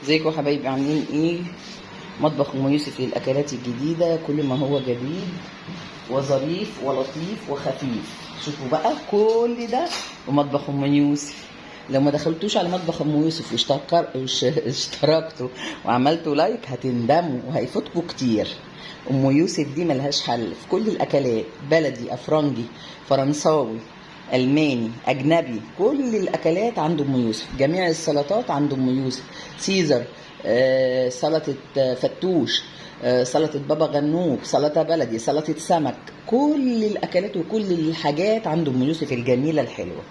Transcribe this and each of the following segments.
ازيكم يا حبايبي، عاملين ايه؟ مطبخ ام يوسف للاكلات الجديده، كل ما هو جديد وظريف ولطيف وخفيف. شوفوا بقى كل ده بمطبخ ام يوسف. لو ما دخلتوش على مطبخ ام يوسف اشتركتوا وعملتوا لايك هتندموا وهيفوتكوا كتير. ام يوسف دي ملهاش حل في كل الاكلات، بلدي، افرنجي، فرنساوي، الماني، اجنبي، كل الاكلات عند ام يوسف. جميع السلطات عند ام يوسف. سيزر، سلطه فتوش، سلطه بابا غنوج، سلطه بلدي، سلطه سمك، كل الاكلات وكل الحاجات عند ام يوسف الجميله الحلوه.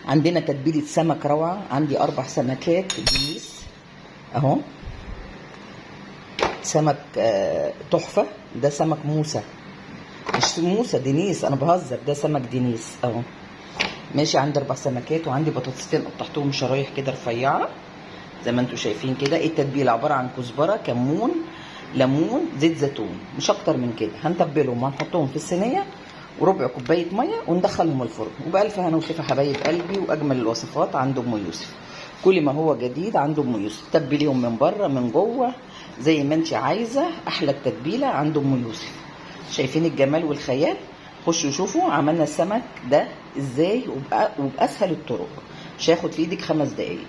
عندنا تتبيله سمك روعه، عندي 4 سمكات دنيس اهو. سمك تحفه، ده سمك موسى، مش موسى دنيس، انا بهزر، ده سمك دنيس اهو. ماشي، عندي 4 سمكات، وعندي بطاطستين قطعتهم شرايح كده رفيعه زي ما انتم شايفين كده. ايه التتبيله؟ عباره عن كزبره، كمون، ليمون، زيت زيتون، مش اكتر من كده. هنتبلهم وهنحطهم في الصينيه وربع كوبايه ميه وندخلهم الفرن. وبالف هنا وشفا حبايب قلبي، واجمل الوصفات عند ام يوسف. كل ما هو جديد عند ام يوسف. تبليهم من بره من جوه زي ما انت عايزه، احلى التتبيله عند ام يوسف. شايفين الجمال والخيال؟ خشوا شوفوا عملنا السمك ده ازاي وباسهل الطرق. مش هياخد في ايدك 5 دقايق.